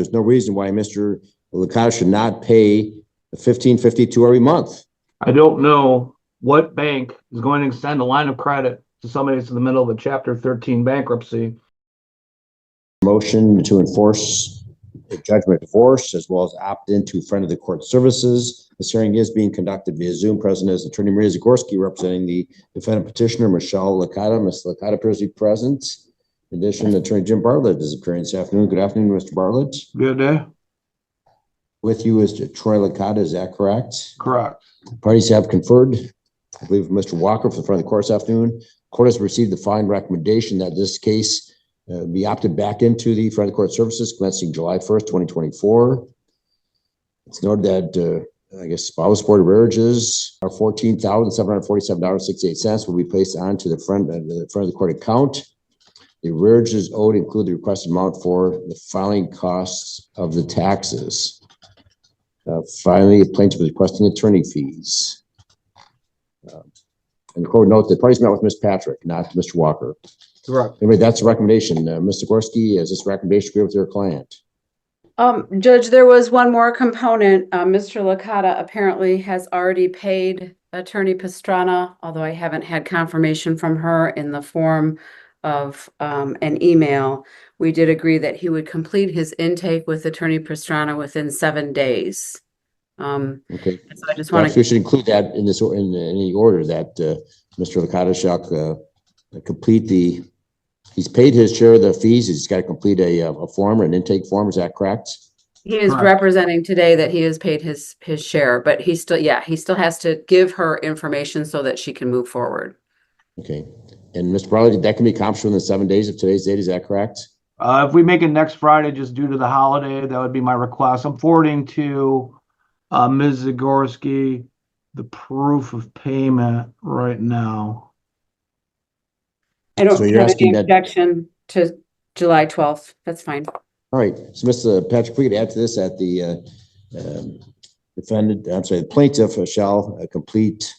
There's no reason why Mr. Licata should not pay the $15.52 every month. I don't know what bank is going to extend a line of credit to somebody that's in the middle of a Chapter 13 bankruptcy. Motion to enforce the judgment of divorce as well as opt into friend of the court services. This hearing is being conducted via Zoom. Present is Attorney Maria Zagorski representing the defendant petitioner, Michelle Licata. Ms. Licata appears to be present. In addition, Attorney Jim Bartlett is appearing this afternoon. Good afternoon, Mr. Bartlett. Good day. With you is Troy Licata, is that correct? Correct. Parties have conferred, I believe, with Mr. Walker for the front of the court this afternoon. Court has received the fine recommendation that this case be opted back into the front of the court services commencing July 1st, 2024. It's noted that, I guess, spousal support arrearages are $14,747.68 will be placed onto the front of the court account. The arrearages owed include the requested amount for the filing costs of the taxes. Finally, the plaintiff is requesting attorney fees. And the court note that parties met with Ms. Patrick, not Mr. Walker. Correct. Anyway, that's the recommendation. Mr. Gorski, is this recommendation agree with your client? Judge, there was one more component. Mr. Licata apparently has already paid Attorney Pastrana, although I haven't had confirmation from her in the form of an email. We did agree that he would complete his intake with Attorney Pastrana within 7 days. Okay. So I just want to. We should include that in this in any order that Mr. Licata shall complete the. He's paid his share of the fees. He's got to complete a form, an intake form. Is that correct? He is representing today that he has paid his share, but he still has to give her information so that she can move forward. Okay. And Mr. Bartley, that can be accomplished within 7 days of today's date. Is that correct? If we make it next Friday, just due to the holiday, that would be my request. I'm forwarding to Ms. Zagorski the proof of payment right now. I don't have any objection to July 12th. That's fine. All right. So, Mr. Patrick, we could add to this that the the plaintiff shall complete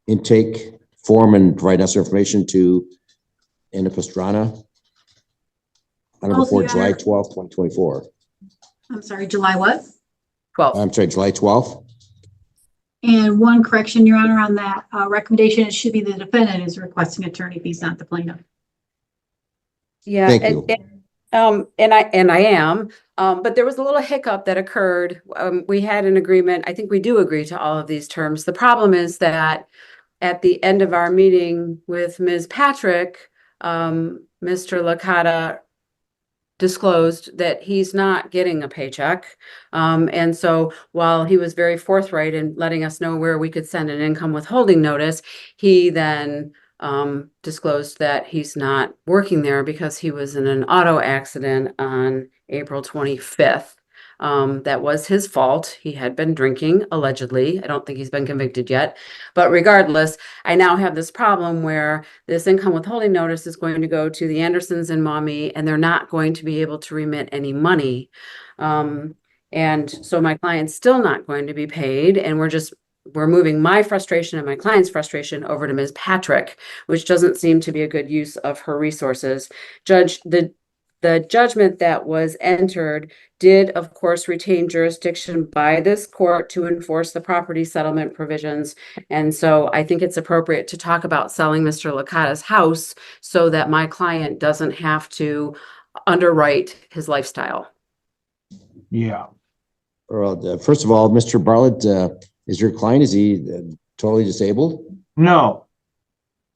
intake form and provide necessary information to Anna Pastrana on or before July 12th, 2024. I'm sorry, July what? 12th. I'm sorry, July 12th. And one correction, Your Honor, on that recommendation, it should be the defendant is requesting attorney fees, not the plaintiff. Yeah, Thank you. And I am, but there was a little hiccup that occurred. We had an agreement. I think we do agree to all of these terms. The problem is that at the end of our meeting with Ms. Patrick, Mr. Licata disclosed that he's not getting a paycheck. And so while he was very forthright in letting us know where we could send an income withholding notice, he then disclosed that he's not working there because he was in an auto accident on April 25th. That was his fault. He had been drinking, allegedly. I don't think he's been convicted yet. But regardless, I now have this problem where this income withholding notice is going to go to the Andersons and Mommy, and they're not going to be able to remit any money. And so my client's still not going to be paid, and we're moving my frustration and my client's frustration over to Ms. Patrick, which doesn't seem to be a good use of her resources. Judge, the judgment that was entered did, of course, retain jurisdiction by this court to enforce the property settlement provisions. And so I think it's appropriate to talk about selling Mr. Licata's house so that my client doesn't have to underwrite his lifestyle. Yeah. Well, first of all, Mr. Bartlett, is your client, is he totally disabled? No.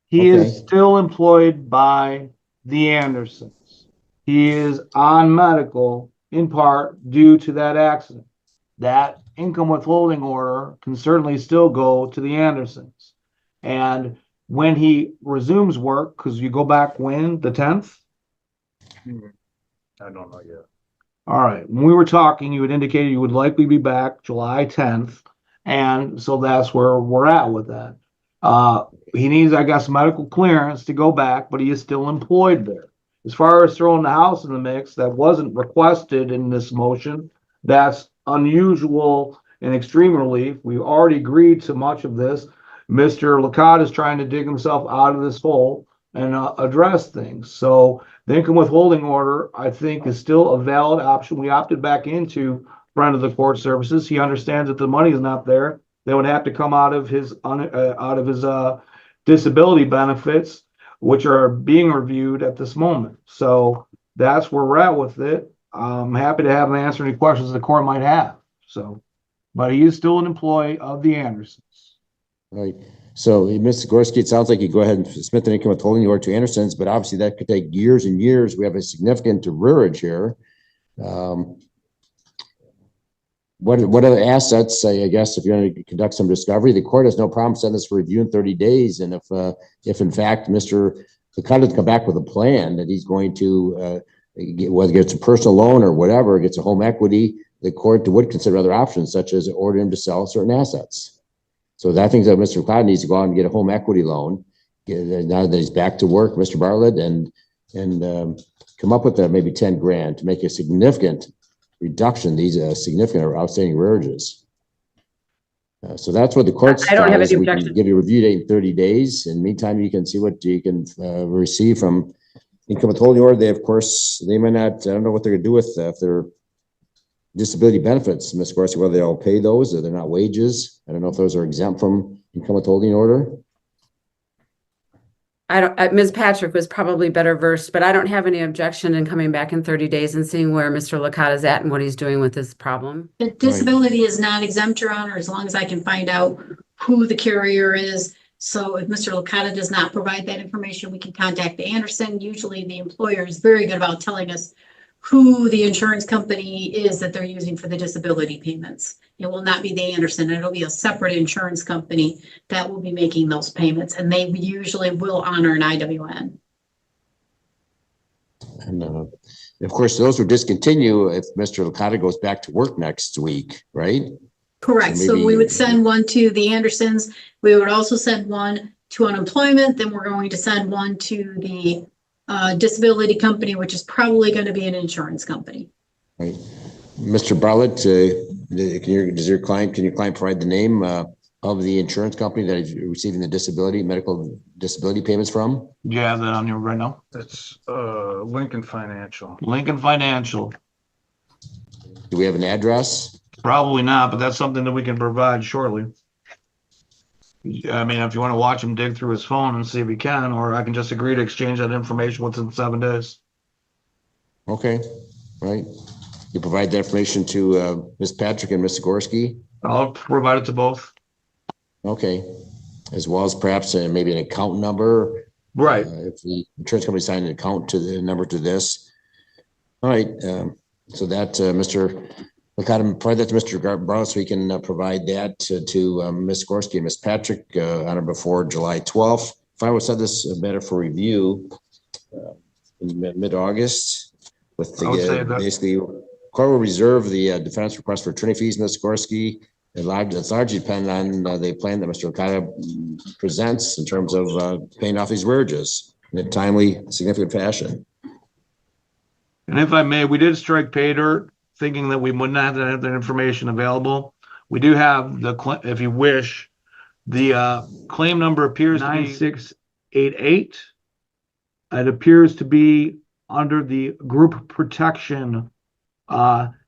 He is still employed by the Andersons. He is on medical in part due to that accident. That income withholding order can certainly still go to the Andersons. And when he resumes work, because you go back when, the 10th? I don't know yet. All right. When we were talking, you had indicated you would likely be back July 10th. And so that's where we're at with that. He needs, I guess, medical clearance to go back, but he is still employed there. As far as throwing the house in the mix, that wasn't requested in this motion. That's unusual and extreme relief. We already agreed to much of this. Mr. Licata is trying to dig himself out of this hole and address things. So The income withholding order, I think, is still a valid option. We opted back into front of the court services. He understands that the money is not there. They would have to come out of his disability benefits, which are being reviewed at this moment. So that's where we're at with it. I'm happy to have him answer any questions the court might have. So, but he is still an employee of the Andersons. Right. So, Mr. Gorski, it sounds like you go ahead and submit the income withholding order to Anderson's, but obviously that could take years and years. We have a significant rearage here. What other assets, I guess, if you're going to conduct some discovery, the court has no problem setting this for review in 30 days. And if in fact, Mr. Licata come back with a plan that he's going to, whether it's a personal loan or whatever, gets a home equity, the court would consider other options, such as order him to sell certain assets. So I think that Mr. Licata needs to go out and get a home equity loan, now that he's back to work, Mr. Bartlett, and come up with maybe 10 grand to make a significant reduction, these significant or outstanding rearages. So that's what the court's. I don't have any we objection. can give you a review date in 30 days. In the meantime, you can see what you can receive from income withholding order. They, of course, they may not, I don't know what they're gonna do with if they're disability benefits, Ms. Gorski, whether they'll pay those or they're not wages. I don't know if those are exempt from income withholding order. Ms. Patrick was probably better versed, but I don't have any objection in coming back in 30 days and seeing where Mr. Licata is at and what he's doing with this problem. The disability is not exempt, Your Honor, as long as I can find out who the carrier is. So if Mr. Licata does not provide that information, we can contact the Anderson. Usually the employer is very good about telling us who the insurance company is that they're using for the disability payments. It will not be the Anderson. It'll be a separate insurance company that will be making those payments, and they usually will honor an IWN. And of course, those will discontinue if Mr. Licata goes back to work next week, right? Correct. So we would send one to the Andersons. We would also send one to unemployment. Then we're going to send one to the disability company, which is probably going to be an insurance company. Right. Mr. Bartlett, can your client provide the name of the insurance company that is receiving the medical disability payments from? You have that on you right now? It's Lincoln Financial. Lincoln Financial. Do we have an address? Probably not, but that's something that we can provide shortly. I mean, if you want to watch him dig through his phone and see if he can, or I can just agree to exchange that information within 7 days. Okay, right. You provide that information to Ms. Patrick and Mr. Gorski? I'll provide it to both. Okay, as well as perhaps maybe an account number. Right. If the insurance company signed an account to the number to this. All right, so that Mr. Licata, provide that to Mr. Bartlett so we can provide that to Ms. Gorski and Ms. Patrick on or before July 12th. If I would set this matter for review in mid-August with the basically court will reserve the defense request for attorney fees, Ms. Gorski. It's largely dependent on the plan that Mr. Licata presents in terms of paying off these rearages in a timely, significant fashion. And if I may, we did strike pay dirt, thinking that we would not have that information available. We do have if you wish, the claim number appears to be 9688. It appears to be under the group protection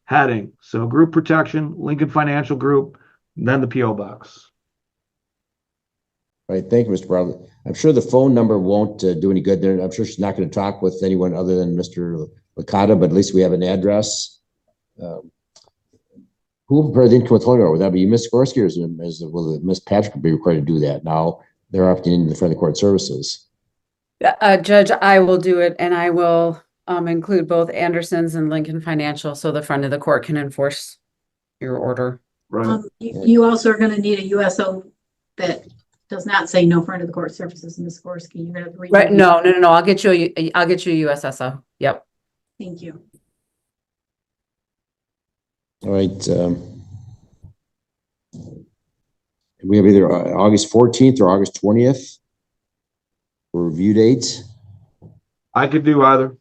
heading. So group protection, Lincoln Financial Group, then the PO box. Right. Thank you, Mr. Bartlett. I'm sure the phone number won't do any good there. I'm sure she's not going to talk with anyone other than Mr. Licata, but at least we have an address. Who prepared the income withholding order? Would that be Ms. Gorski, or will Ms. Patrick be required to do that? Now they're opting in the front of the court services. Judge, I will do it, and I will include both Andersons and Lincoln Financial so the front of the court can enforce your order. Right. You also are going to need a USO that does not say no front of the court services, Ms. Gorski. You're going to have to read. Right? No. I'll get you a USSO. Yep. Thank you. All right. We have either August 14th or August 20th for review dates. I could do either.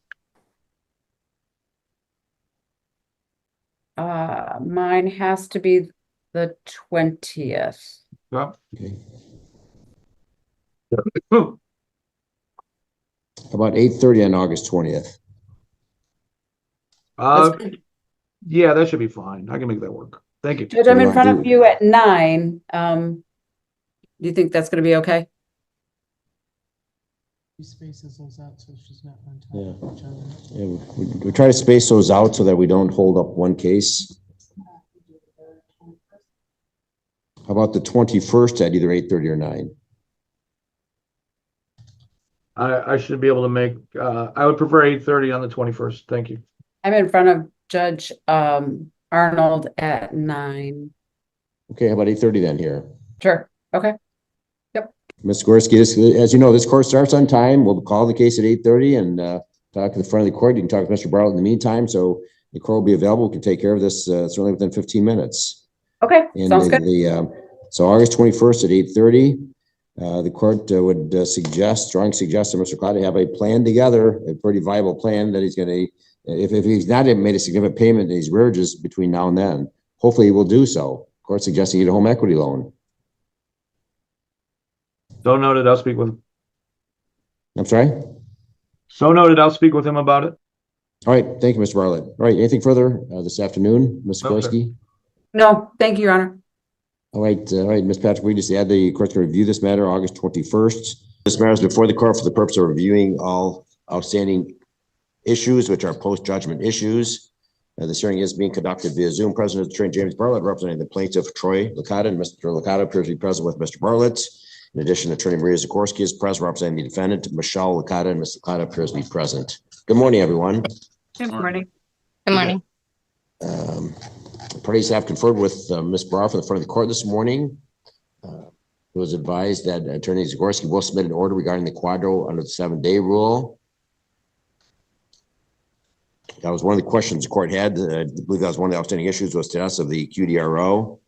Mine has to be the 20th. Yeah. Okay. How about 8:30 on August 20th? Yeah, that should be fine. I can make that work. Thank you. Judge, So I'm you in want front to of you at 9. Do you think that's gonna be okay? Spaces those out so she's not on top Yeah. of each other. Yeah, we try to space those out so that we don't hold up one case. How about the 21st at either 8:30 or 9? I should be able to make, I would prefer 8:30 on the 21st. Thank you. I'm in front of Judge Arnold at 9. Okay, how about 8:30 then here? Sure, okay. Ms. Gorski, as you know, this court starts on time. We'll call the case at 8:30 and talk to the front of the court. You can talk to Mr. Bartlett in the meantime. So the court will be available. We can take care of this certainly within 15 minutes. Okay, And sounds good. So August 21st at 8:30, the court would strongly suggest to Mr. Licata have a plan together, a pretty viable plan that he's going to, if he's not made a significant payment in his arrearages between now and then, hopefully he will do so. Court suggests he get a home equity loan. So noted. I'll speak with him. I'm sorry? So noted. I'll speak with him about it. All right. Thank you, Mr. Bartlett. All right. Anything further this afternoon, Ms. No, sir. Gorski? No, thank you, Your Honor. All right, Ms. Patrick, we just add the court's going to review this matter August 21st. This matter is before the court for the purpose of reviewing all outstanding issues, which are post-judgment issues. This hearing is being conducted via Zoom. President Trent James Bartlett representing the plaintiff, Troy Licata, and Mr. Licata appears to be present with Mr. Bartlett. In addition, Attorney Maria Zagorski is present representing the defendant, Michelle Licata, and Mr. Licata appears to be present. Good morning, everyone. Good morning. Good morning. Parties have conferred with Ms. Barr from the front of the court this morning. It was advised that Attorney Zagorski will submit an order regarding the quadro under the 7-day rule. That was one of the questions the court had. I believe that was one of the outstanding issues was to us of the QDRO.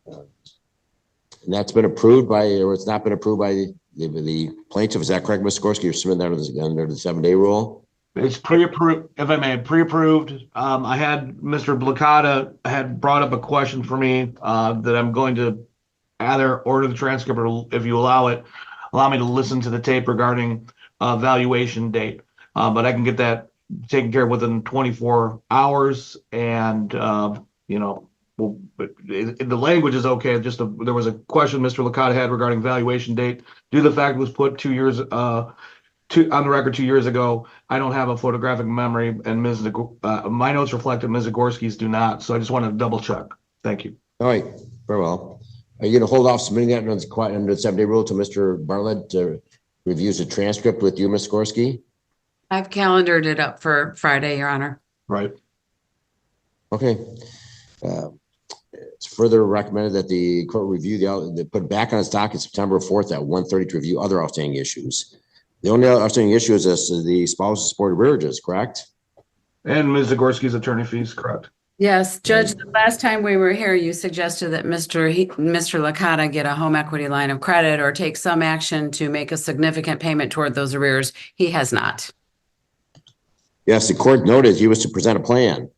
And that's been approved by, or it's not been approved by the plaintiff. Is that correct, Ms. Zagorski? You're submitting that under the 7-day rule? It's pre-approved, if I may, pre-approved. I had Mr. Licata had brought up a question for me that I'm going to either order the transcript or, if you allow me to listen to the tape regarding valuation date. But I can get that taken care of within 24 hours. And, the language is okay. There was a question Mr. Licata had regarding valuation date. Due to the fact it was put 2 years on the record 2 years ago, I don't have a photographic memory, and my notes reflect that Ms. Zagorski's do not. So I just want to double check. Thank you. All right, very well. Are you going to hold off submitting that under the 7-day rule to Mr. Bartlett reviews the transcript with you, Ms. Zagorski? I've calendared it up for Friday, Your Honor. Right. Okay. It's further recommended that the court review put back on its docket September 4th at 1:30 to review other outstanding issues. The only outstanding issue is the spousal support arrearages, correct? And Ms. Zagorski's attorney fees, correct. Yes, Judge, the last time we were here, you suggested that Mr. Licata get a home equity line of credit or take some action to make a significant payment toward those arrears. He has not. Yes, the court noted he was to present a plan.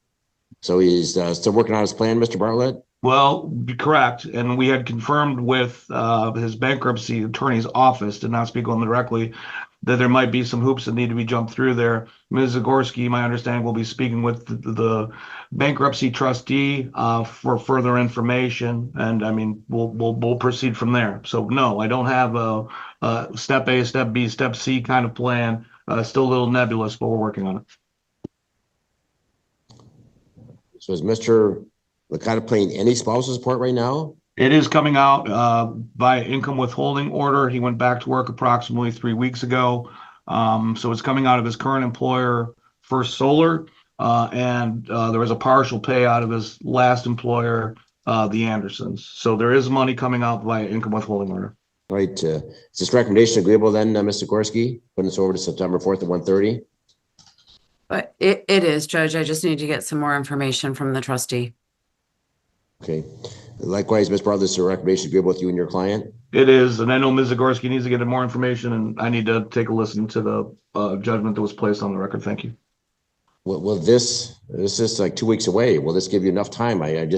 So he's still working on his plan, Mr. Bartlett? Well, correct. And we had confirmed with his bankruptcy attorney's office, did not speak on them directly, that there might be some hoops that need to be jumped through there. Ms. Zagorski, my understanding, will be speaking with the bankruptcy trustee for further information. And I mean, we'll proceed from there. So no, I don't have a step A, step B, step C kind of plan. Still a little nebulous, but we're working on it. So is Mr. Licata paying any spousal support right now? It is coming out by income withholding order. He went back to work approximately 3 weeks ago. So it's coming out of his current employer, First Solar, and there was a partial pay out of his last employer, the Andersons. So there is money coming out by income withholding order. All right. Is this recommendation agreeable then, Mr. Zagorski? Putting this over to September 4th at 1:30? But it is, Judge. I just need to get some more information from the trustee. Okay. Likewise, Ms. Bartlett, is the recommendation agreeable with you and your client? It is, and I know Ms. Zagorski needs to get more information, and I need to take a listen to the judgment that was placed on the record. Thank you. Will this is like 2 weeks away. Will this give you enough time? I'm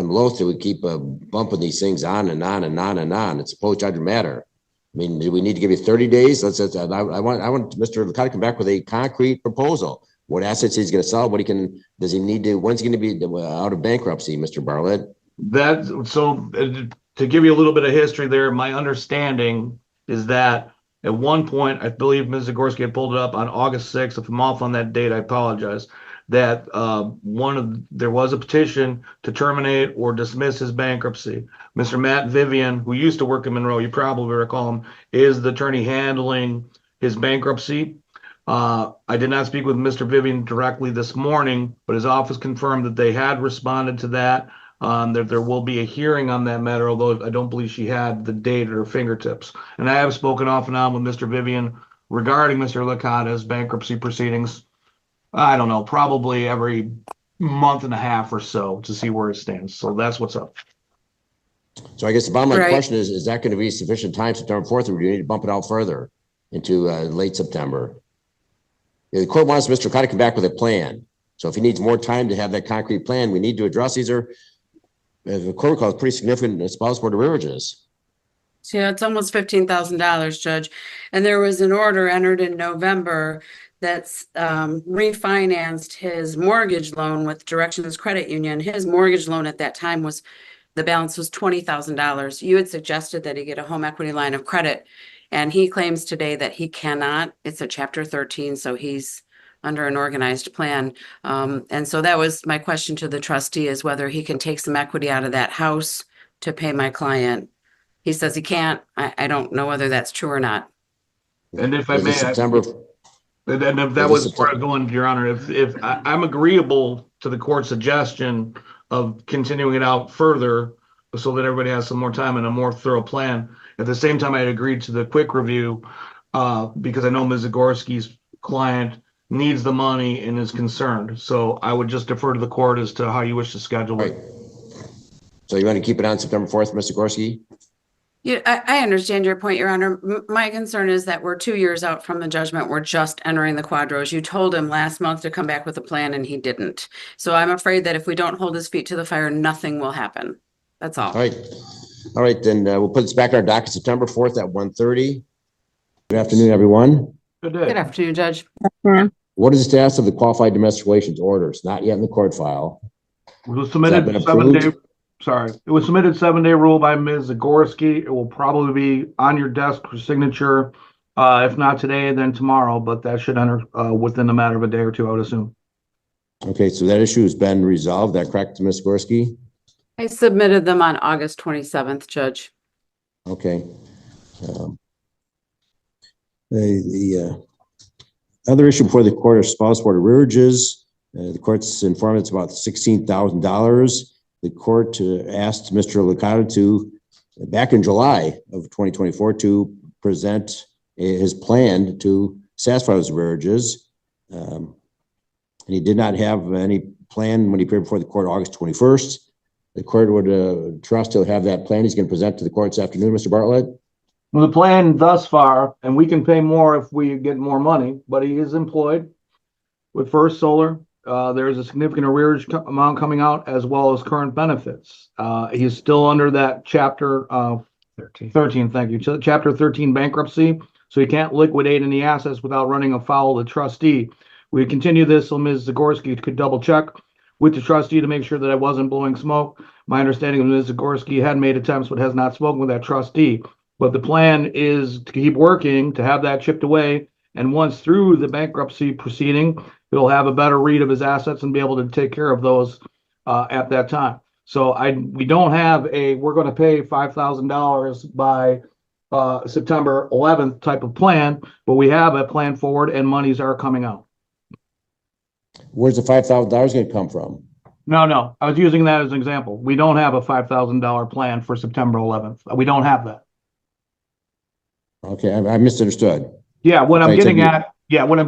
loath to keep bumping these things on and on and on and on. It's a post-judgment matter. I mean, do we need to give you 30 days? I want Mr. Licata to come back with a concrete proposal. What assets he's going to sell, does he need to, when's he going to be out of bankruptcy, Mr. Bartlett? To give you a little bit of history there, my understanding is that at one point, I believe Ms. Zagorski had pulled it up on August 6th. If I'm off on that date, I apologize. That there was a petition to terminate or dismiss his bankruptcy. Mr. Matt Vivian, who used to work in Monroe, you probably recall him, is the attorney handling his bankruptcy. I did not speak with Mr. Vivian directly this morning, but his office confirmed that they had responded to that. That there will be a hearing on that matter, although I don't believe she had the date at her fingertips. And I have spoken off and on with Mr. Vivian regarding Mr. Licata's bankruptcy proceedings. I don't know, probably every month and a half or so to see where it stands. So that's what's up. So I guess the bottom line Right. question is that going to be sufficient time, September 4th, or do you need to bump it out further into late September? The court wants Mr. Licata to come back with a plan. So if he needs more time to have that concrete plan, we need to address these are, as the court calls, pretty significant spousal support arrearages. Yeah, it's almost $15,000, Judge. And there was an order entered in November that's refinanced his mortgage loan with Directions Credit Union. His mortgage loan at that time the balance was $20,000. You had suggested that he get a home equity line of credit, and he claims today that he cannot. It's a Chapter 13, so he's under an organized plan. And so that was my question to the trustee, is whether he can take some equity out of that house to pay my client. He says he can't. I don't know whether that's true or not. And if I Is may, this September? and if that was where I'm going, Your Honor, if I'm agreeable to the court's suggestion of continuing it out further so that everybody has some more time and a more thorough plan. At the same time, I had agreed to the quick review because I know Ms. Zagorski's client needs the money and is concerned. So I would just defer to the court as to how you wish to schedule it. Right. So you want to keep it on September 4th, Mr. Gorski? Yeah, I understand your point, Your Honor. My concern is that we're 2 years out from the judgment. We're just entering the quadros. You told him last month to come back with a plan and he didn't. So I'm afraid that if we don't hold his feet to the fire, nothing will happen. That's all. All right. All right, then we'll put this back on our docket September 4th at 1:30. Good afternoon, everyone. Good Good day. afternoon, Judge. What is the status of the qualified domestic relations orders? Not yet in the court file. It was Has that submitted been 7-day. approved? Sorry, it was submitted 7-day rule by Ms. Zagorski. It will probably be on your desk for signature. If not today, then tomorrow, but that should enter within a matter of a day or two, I would assume. Okay, so that issue has been resolved. That correct, Ms. Gorski? I submitted them on August 27th, Judge. Okay. The other issue before the court is spousal support arrearages. The court's informed it's about $16,000. The court asked Mr. Licata to, back in July of 2024, to present his plan to satisfy those arrearages. And he did not have any plan when he appeared before the court August 21st. The court would trust he'll have that plan. He's going to present to the court this afternoon, Mr. Bartlett. Well, the plan thus far, and we can pay more if we get more money, but he is employed with First Solar. There is a significant arrearage amount coming out as well as current benefits. He's still under that Chapter 13, thank you. Chapter 13 bankruptcy, so he can't liquidate any assets without running afoul of the trustee. We continue this so Ms. Zagorski could double check with the trustee to make sure that I wasn't blowing smoke. My understanding of Ms. Zagorski had made attempts but has not spoken with that trustee. But the plan is to keep working, to have that chipped away. And once through the bankruptcy proceeding, he'll have a better read of his assets and be able to take care of those at that time. So we don't have we're going to pay $5,000 by September 11th type of plan, but we have a plan forward and monies are coming out. Where's the $5,000 going to come from? No, I was using that as an example. We don't have a $5,000 plan for September 11th. We don't have that. Okay, I misunderstood. Yeah, what I'm Okay, so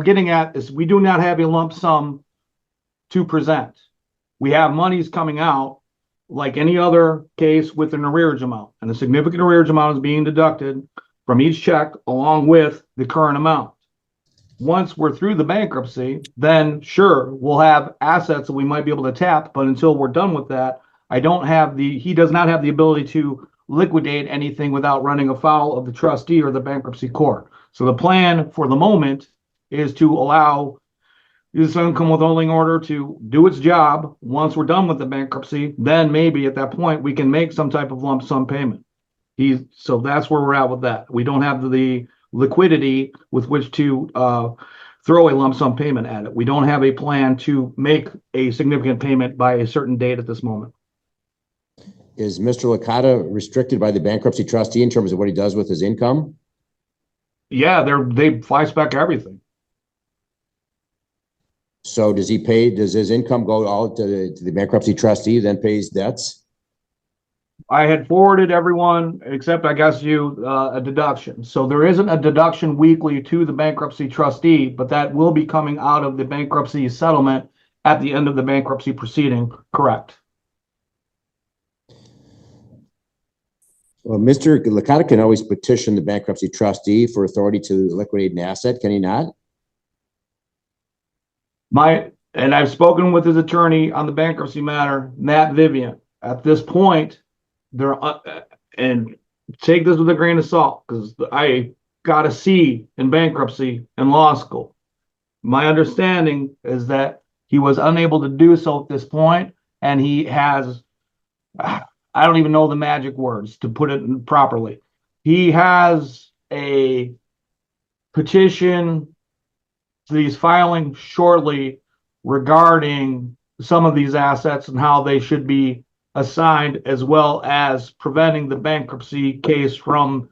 getting at is we do not have a lump sum to present. We have monies coming out like any other case with an arrearage amount, and a significant arrearage amount is being deducted from each check along with the current amount. Once we're through the bankruptcy, then sure, we'll have assets that we might be able to tap, but until we're done with that, he does not have the ability to liquidate anything without running afoul of the trustee or the bankruptcy court. So the plan for the moment is to allow this income withholding order to do its job. Once we're done with the bankruptcy, then maybe at that point we can make some type of lump sum payment. So that's where we're at with that. We don't have the liquidity with which to throw a lump sum payment at it. We don't have a plan to make a significant payment by a certain date at this moment. Is Mr. Licata restricted by the bankruptcy trustee in terms of what he does with his income? Yeah, they fly spec everything. So does his income go all to the bankruptcy trustee, then pays debts? I had forwarded everyone, except I guess you, a deduction. So there isn't a deduction weekly to the bankruptcy trustee, but that will be coming out of the bankruptcy settlement at the end of the bankruptcy proceeding, correct? Well, Mr. Licata can always petition the bankruptcy trustee for authority to liquidate an asset, can he not? And I've spoken with his attorney on the bankruptcy matter, Matt Vivian. At this point, and take this with a grain of salt, because I got a C in bankruptcy in law school. My understanding is that he was unable to do so at this point, and he has, I don't even know the magic words to put it properly. He has a petition that he's filing shortly regarding some of these assets and how they should be assigned, as well as preventing the bankruptcy case from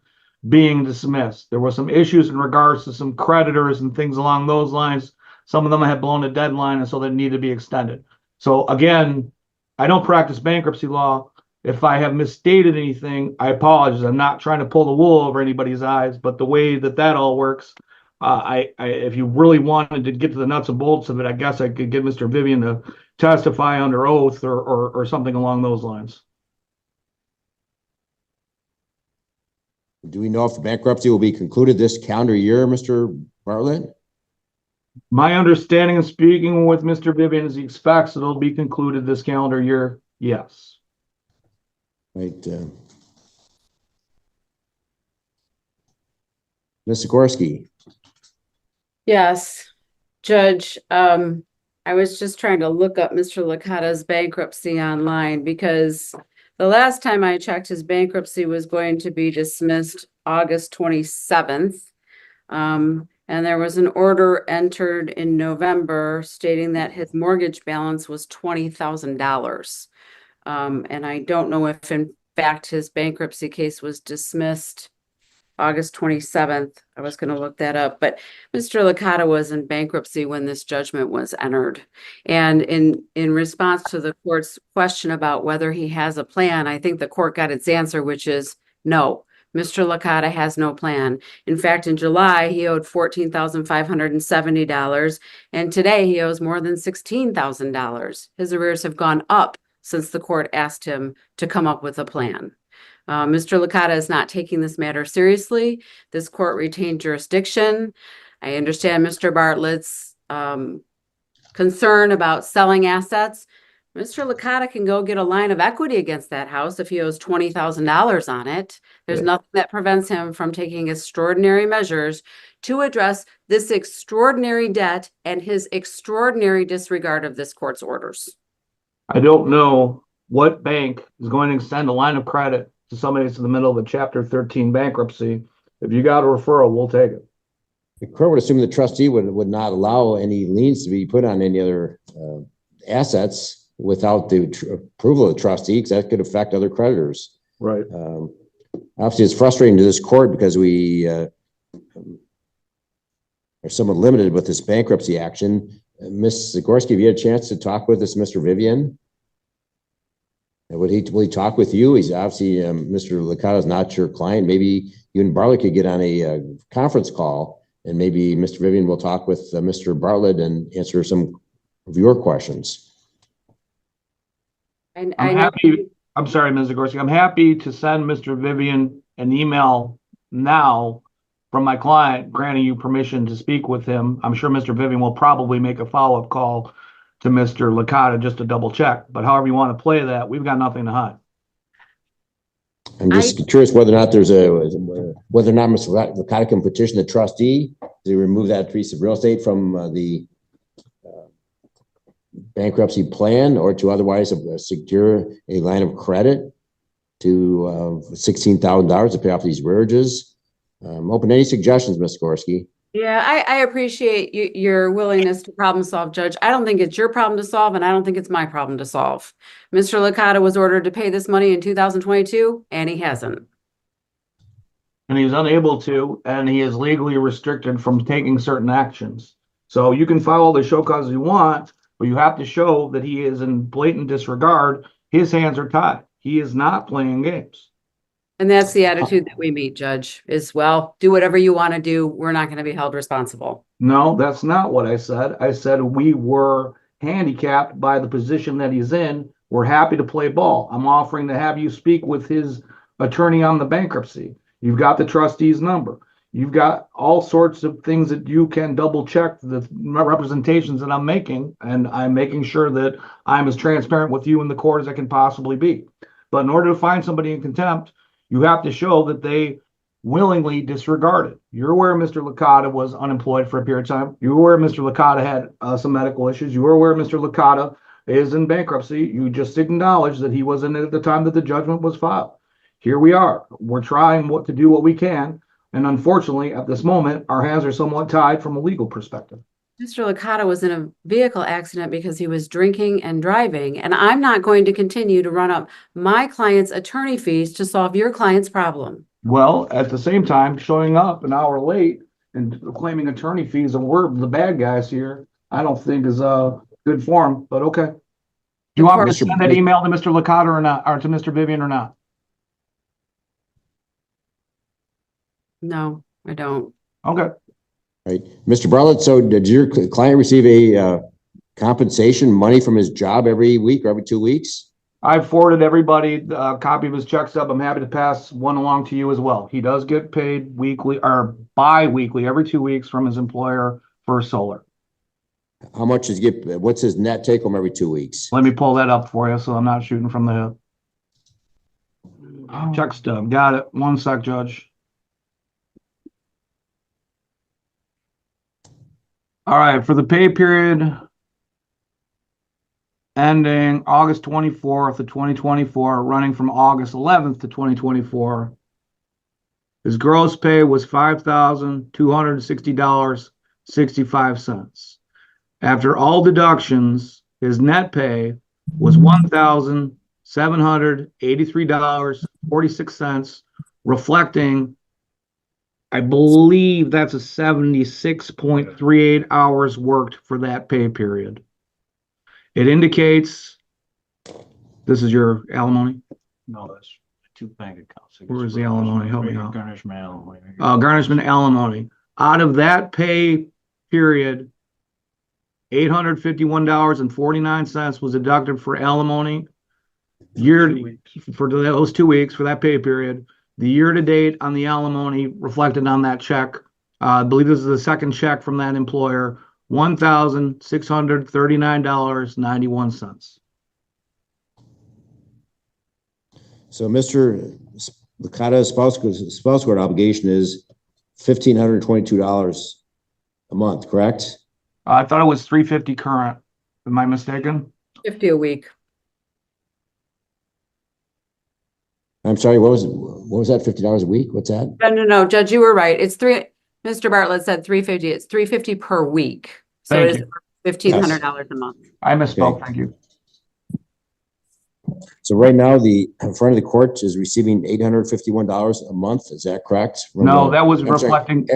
being dismissed. There were some issues in regards to some creditors and things along those lines. Some of them had blown a deadline, and so they need to be extended. So again, I don't practice bankruptcy law. If I have misstated anything, I apologize. I'm not trying to pull the wool over anybody's eyes, but the way that all works, if you really wanted to get to the nuts and bolts of it, I guess I could get Mr. Vivian to testify under oath or something along those lines. Do we know if the bankruptcy will be concluded this calendar year, Mr. Bartlett? My understanding of speaking with Mr. Vivian is he expects it'll be concluded this calendar year. Yes. Right. Ms. Sikorsky. Yes, Judge, I was just trying to look up Mr. Licata's bankruptcy online because the last time I checked, his bankruptcy was going to be dismissed August 27th. And there was an order entered in November stating that his mortgage balance was $20,000. And I don't know if in fact his bankruptcy case was dismissed August 27th. I was going to look that up, but Mr. Licata was in bankruptcy when this judgment was entered. And in response to the court's question about whether he has a plan, I think the court got its answer, which is no. Mr. Licata has no plan. In fact, in July, he owed $14,570, and today he owes more than $16,000. His arrears have gone up since the court asked him to come up with a plan. Mr. Licata is not taking this matter seriously. This court retained jurisdiction. I understand Mr. Bartlett's concern about selling assets. Mr. Licata can go get a line of equity against that house if he owes $20,000 on it. There's nothing that prevents him from taking extraordinary measures to address this extraordinary debt and his extraordinary disregard of this court's orders. I don't know what bank is going to extend a line of credit to somebody that's in the middle of a Chapter 13 bankruptcy. If you got a referral, we'll take it. The court would assume the trustee would not allow any liens to be put on any other assets without the approval of the trustee, because that could affect other creditors. Right. Obviously, it's frustrating to this court because we are somewhat limited with this bankruptcy action. Ms. Sikorsky, have you had a chance to talk with this Mr. Vivian? And will he talk with you? He's obviously, Mr. Licata is not your client. Maybe you and Bartlett could get on a conference call, and maybe Mr. Vivian will talk with Mr. Bartlett and answer some of your questions. I'm sorry, Ms. Zagorski. I'm happy to send Mr. Vivian an email now from my client granting you permission to speak with him. I'm sure Mr. Vivian will probably make a follow-up call to Mr. Licata just to double check. But however you want to play that, we've got nothing to hide. I'm just curious whether or not whether or not Mr. Licata can petition the trustee to remove that piece of real estate from the bankruptcy plan, or to otherwise secure a line of credit to $16,000 to pay off these rearages. Open to any suggestions, Ms. Gorski. Yeah, I appreciate your willingness to problem solve, Judge. I don't think it's your problem to solve, and I don't think it's my problem to solve. Mr. Licata was ordered to pay this money in 2022, and he hasn't. And he's unable to, and he is legally restricted from taking certain actions. So you can file the show cause you want, but you have to show that he is in blatant disregard. His hands are tied. He is not playing games. And that's the attitude that we meet, Judge, is, well, do whatever you want to do. We're not going to be held responsible. No, that's not what I said. I said we were handicapped by the position that he's in. We're happy to play ball. I'm offering to have you speak with his attorney on the bankruptcy. You've got the trustee's number. You've got all sorts of things that you can double check the representations that I'm making, and I'm making sure that I'm as transparent with you in the court as I can possibly be. But in order to find somebody in contempt, you have to show that they willingly disregarded. You're aware Mr. Licata was unemployed for a period of time. You're aware Mr. Licata had some medical issues. You were aware Mr. Licata is in bankruptcy. You just acknowledged that he wasn't at the time that the judgment was filed. Here we are. We're trying to do what we can. And unfortunately, at this moment, our hands are somewhat tied from a legal perspective. Mr. Licata was in a vehicle accident because he was drinking and driving, and I'm not going to continue to run up my client's attorney fees to solve your client's problem. Well, at the same time, showing up an hour late and claiming attorney fees, and we're the bad guys here, I don't think is good form, but okay. Do you want me to send that email to Mr. Licata or not, or to Mr. Vivian or not? No, I don't. Okay. Right. Mr. Bartlett, so did your client receive a compensation money from his job every week or every 2 weeks? I've forwarded everybody a copy of his check stub. I'm happy to pass one along to you as well. He does get paid weekly or bi-weekly every 2 weeks from his employer for solar. How much is what's his net take home every 2 weeks? Let me pull that up for you so I'm not shooting from the hip. Check stub. Got it. 1 sec, Judge. All right, for the pay period ending August 24th of 2024, running from August 11th to 2024, his gross pay was $5,260.65. After all deductions, his net pay was $1,783.46, reflecting, I believe that's a 76.38 hours worked for that pay period. It indicates, this is your alimony? No, that's 2 bank accounts. Where is the alimony? Help me out. Garnishment alimony. Garnishment alimony. Out of that pay period, $851.49 was deducted for alimony. For those 2 weeks, for that pay period. The year-to-date on the alimony reflected on that check, I believe this is the second check from that employer, $1,639.91. So Mr. Licata's spouse court obligation is $1,522 a month, correct? I thought it was $350 current. Am I mistaken? 50 a week. I'm sorry, what was that? $50 a week? What's that? No, Judge, you were right. It's Mr. Bartlett said 350. It's 350 per week. So Thank it is you. $1,500 a month. I misspoke. Okay. Thank you. So right now, the front of the court is receiving $851 a month. Is that correct? No, that was reflecting,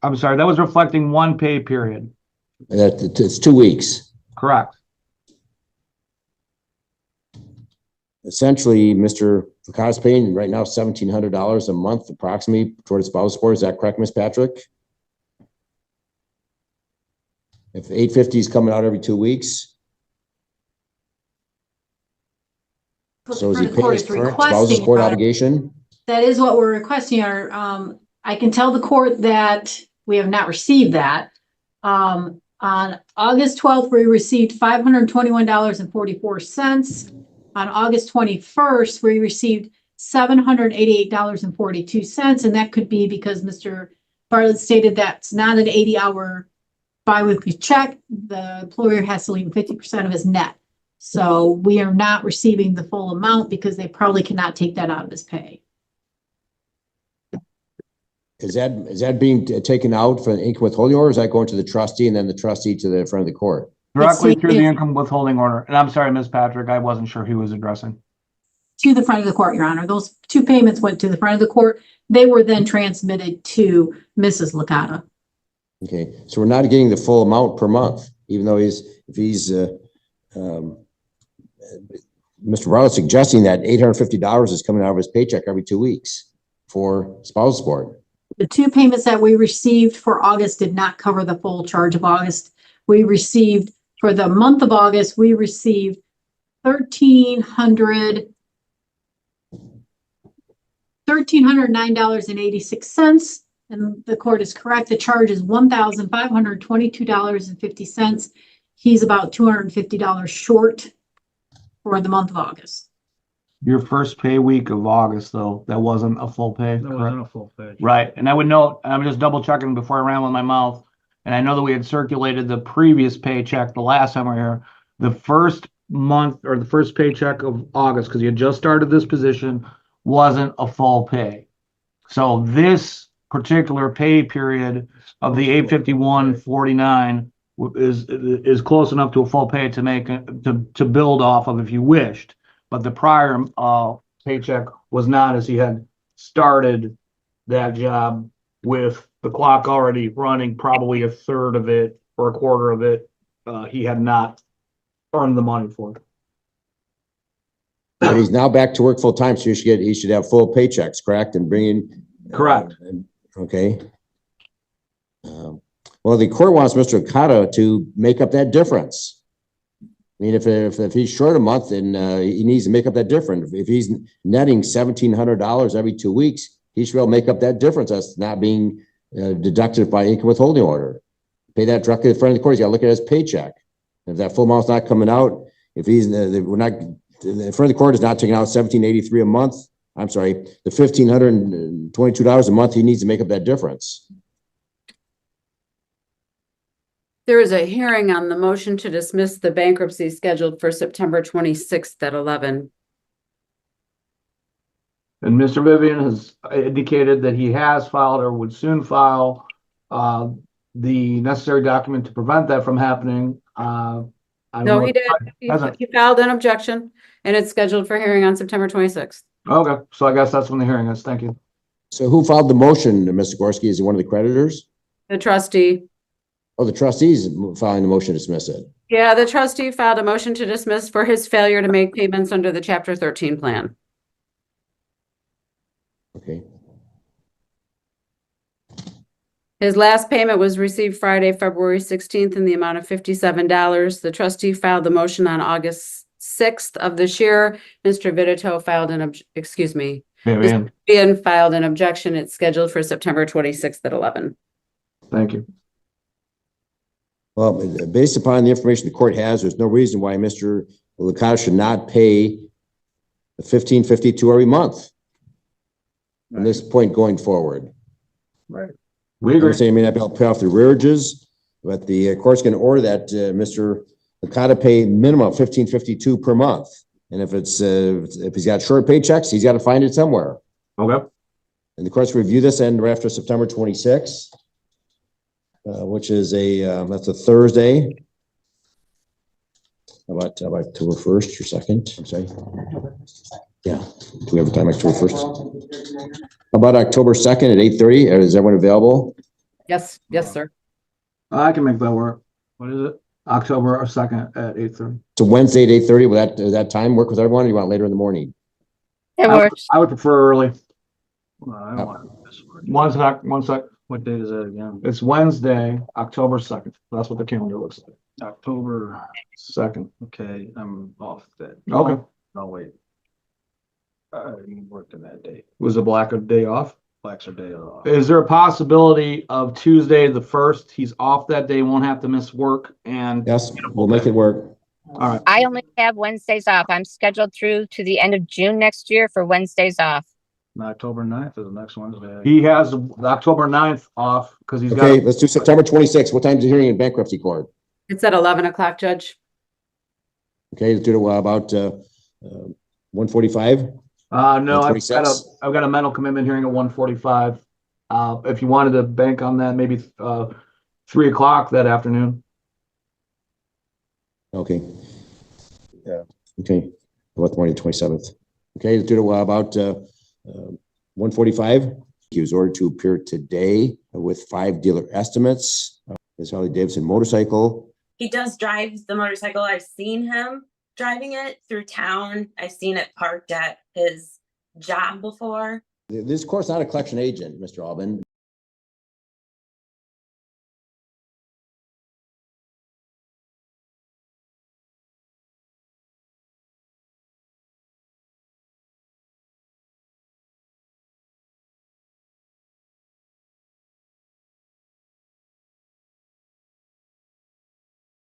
I'm sorry, that was reflecting 1 pay period. It's 2 weeks. Correct. Essentially, Mr. Licata's paying right now $1,700 a month approximately towards spousal support. Is that correct, Ms. Patrick? If $850 is coming out every 2 weeks. So is he paying his current spousal support obligation? That is what we're requesting. I can tell the court that we have not received that. On August 12th, we received $521.44. On August 21st, we received $788.42. And that could be because Mr. Bartlett stated that's not an 80-hour biweekly check. The employer has to leave 50% of his net. So we are not receiving the full amount because they probably cannot take that out of his pay. Is that being taken out for the income withholding order? Or is that going to the trustee and then the trustee to the front of the court? Directly through the income withholding order. And I'm sorry, Ms. Patrick, I wasn't sure who was addressing. To the front of the court, Your Honor. Those two payments went to the front of the court. They were then transmitted to Mrs. Licata. Okay, so we're not getting the full amount per month, even though Mr. Bartlett suggesting that $850 is coming out of his paycheck every 2 weeks for spousal support. The two payments that we received for August did not cover the full charge of August. We received, for the month of August, we received $1,309.86. And the court is correct. The charge is $1,522.50. He's about $250 short for the month of August. Your first pay week of August, though, that wasn't a full pay. That wasn't a full pay. Right. And I would note, I'm just double checking before I ran with my mouth. And I know that we had circulated the previous paycheck the last time we were here. The first month or the first paycheck of August, because you had just started this position, wasn't a full pay. So this particular pay period of the $851.49 is close enough to a full pay to make to build off of if you wished. But the prior paycheck was not, as he had started that job with the clock already running, probably a third of it or a quarter of it. He had not earned the money for it. But he's now back to work full time, so he should have full paychecks, correct? And bringing Correct. Okay. Well, the court wants Mr. Licata to make up that difference. I mean, if he's short a month, then he needs to make up that difference. If he's netting $1,700 every 2 weeks, he should be able to make up that difference. That's not being deducted by income withholding order. Pay that directly to the front of the court. He's got to look at his paycheck. If that full amount's not coming out, if he's we're not, the front of the court is not taking out $1,783 a month. I'm sorry, the $1,522 a month. He needs to make up that difference. There is a hearing on the motion to dismiss the bankruptcy scheduled for September 26th at 11. And Mr. Vivian has indicated that he has filed or would soon file the necessary document to prevent that from happening. No, he did. He filed an objection and it's scheduled for hearing on September 26th. Okay, so I guess that's when the hearing is. Thank you. So who filed the motion, Mr. Gorski? Is it one of the creditors? The trustee. Oh, the trustees filing the motion to dismiss it. Yeah, the trustee filed a motion to dismiss for his failure to make payments under the Chapter 13 plan. Okay. His last payment was received Friday, February 16th in the amount of $57. The trustee filed the motion on August 6th of this year. Mr. Vitito filed Vivian. Vivian filed an objection. It's scheduled for September 26th at 11. Thank you. Well, based upon the information the court has, there's no reason why Mr. Licata should not pay the $1,552 every month from this point going forward. Right. We agree. I'm saying he may not be able to pay off the rearages, but the court's going to order that Mr. Licata pay minimum of $1,552 per month. And if he's got short paychecks, he's got to find it somewhere. Okay. And the court's review this end after September 26th. Which is that's a Thursday. How about October 1st or 2nd? I'm sorry. Yeah. Do we have a time October 1st? How about October 2nd at 8:30? Is everyone available? Yes, sir. I can make that work. What is it? October 2nd at 8:30. So Wednesday at 8:30. Will that time work with everyone? Or you want later in the morning? It works. I would prefer early. Well, I don't want this work. One sec. What date is that again? It's Wednesday, October 2nd. That's what the calendar looks like. October 2nd. Okay, I'm off that. Okay. No, wait. I worked on that date. Was the Black a day off? Black's our day off. Is there a possibility of Tuesday the 1st? He's off that day, won't have to miss work and. Yes, we'll make it work. All right. I only have Wednesdays off. I'm scheduled through to the end of June next year for Wednesdays off. October 9th is the next Wednesday. He has the October 9th off because he's Okay, got, let's do September 26th. What time is the hearing in bankruptcy court? It's at 11 o'clock, Judge. Okay, let's do it about 1:45. no, I've 26. got a mental commitment hearing at 1:45. If you wanted to bank on that, maybe 3 o'clock that afternoon. Okay. Yeah. Okay, about the morning, 27th. Okay, let's do it about 1:45. He was ordered to appear today with 5 dealer estimates. His Harley Davidson motorcycle. He does drive the motorcycle. I've seen him driving it through town. I've seen it parked at his job before. This court's not a collection agent, Mr. Albin.